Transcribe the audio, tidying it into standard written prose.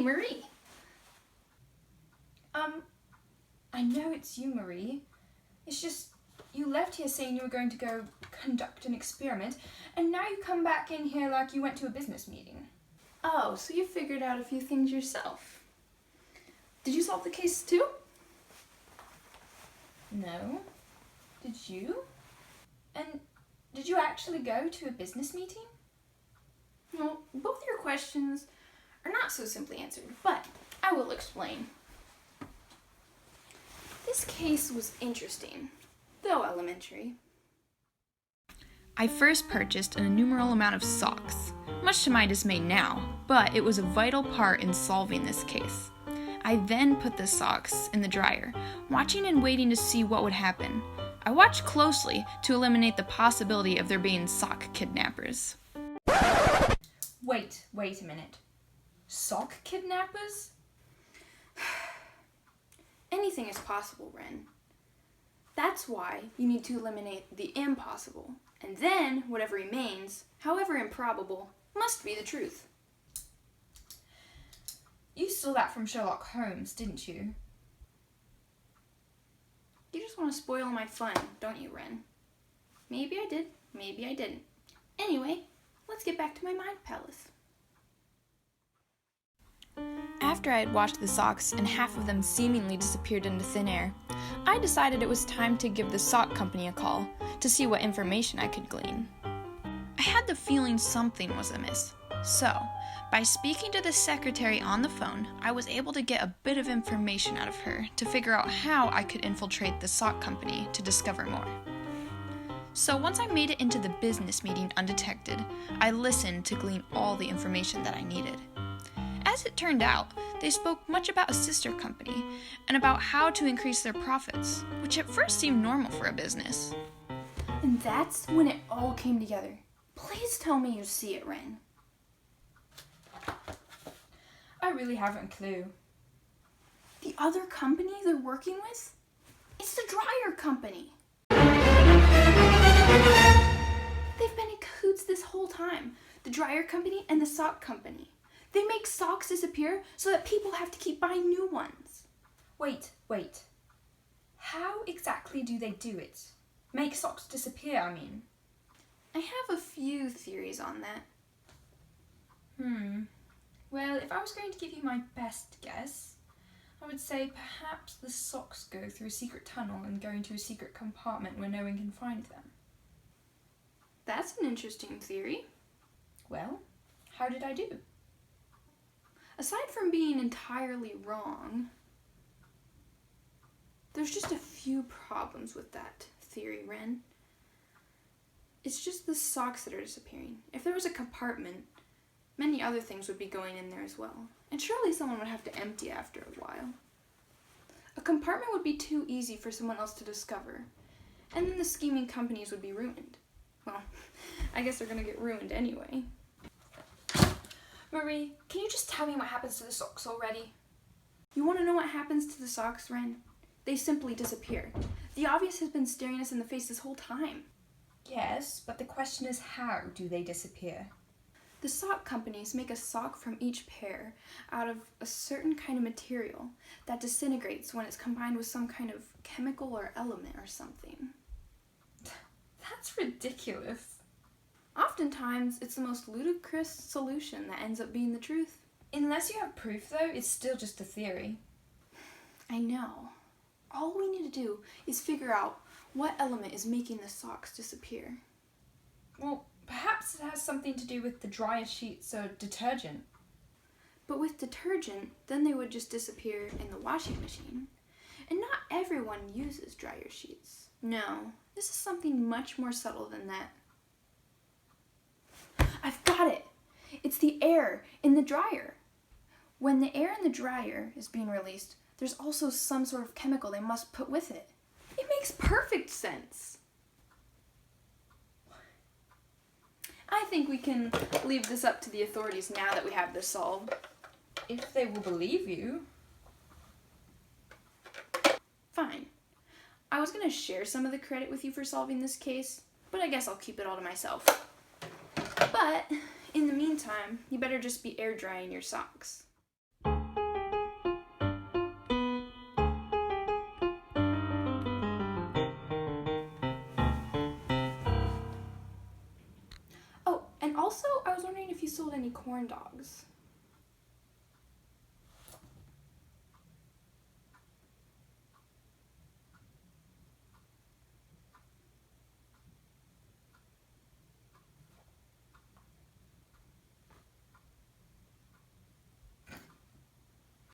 Marie. I know it's you, Marie. It's just, you left here saying you were going to go conduct an experiment, and now you come back in here like you went to a business meeting. Oh, so you figured out a few things yourself. Did you solve the case too? No. Did you? And did you actually go to a business meeting? Well, both your questions are not so simply answered, but I will explain. This case was interesting, though elementary. I first purchased an innumerable amount of socks, much to my dismay now, but it was a vital part in solving this case. I then put the socks in the dryer, watching and waiting to see what would happen. I watched closely to eliminate the possibility of there being sock kidnappers. Wait a minute. Sock kidnappers? Anything is possible, Ren. That's why you need to eliminate the impossible, and then whatever remains, however improbable, must be the truth. You stole that from Sherlock Holmes, didn't you? You just want to spoil my fun, don't you, Ren? Maybe I did, maybe I didn't. Anyway, let's get back to my mind palace. After I had watched the socks and half of them seemingly disappeared into thin air, I decided it was time to give the sock company a call to see what information I could glean. I had the feeling something was amiss, so by speaking to the secretary on the phone, I was able to get a bit of information out of her to figure out how I could infiltrate the sock company to discover more. So once I made it into the business meeting undetected, I listened to glean all the information that I needed. As it turned out, they spoke much about a sister company and about how to increase their profits, which at first seemed normal for a business. And that's when it all came together. Please tell me you see it, Ren. I really haven't a clue. The other company they're working with? It's the dryer company. They've been in cahoots this whole time. The dryer company and the sock company. They make socks disappear so that people have to keep buying new ones. Wait. How exactly do they do it? Make socks disappear, I mean. I have a few theories on that. Well, if I was going to give you my best guess, I would say perhaps the socks go through a secret tunnel and go into a secret compartment where no one can find them. That's an interesting theory. Well, how did I do? Aside from being entirely wrong, there's just a few problems with that theory, Ren. It's just the socks that are disappearing. If there was a compartment, many other things would be going in there as well. And surely someone would have to empty after a while. A compartment would be too easy for someone else to discover. And then the scheming companies would be ruined. Well, I guess they're gonna get ruined anyway. Marie, can you just tell me what happens to the socks already? You want to know what happens to the socks, Ren? They simply disappear. The obvious has been staring us in the face this whole time. Yes, but the question is, how do they disappear? The sock companies make a sock from each pair out of a certain kind of material that disintegrates when it's combined with some kind of chemical or element or something. That's ridiculous. Oftentimes, it's the most ludicrous solution that ends up being the truth. Unless you have proof, though, it's still just a theory. I know. All we need to do is figure out what element is making the socks disappear. Well, perhaps it has something to do with the dryer sheets or detergent. But with detergent, then they would just disappear in the washing machine. And not everyone uses dryer sheets. No, this is something much more subtle than that. I've got it! It's the air in the dryer. When the air in the dryer is being released, there's also some sort of chemical they must put with it. It makes perfect sense. I think we can leave this up to the authorities now that we have this solved. If they will believe you. Fine. I was going to share some of the credit with you for solving this case, but I guess I'll keep it all to myself. But in the meantime, you better just be air drying your socks. sold any corn dogs.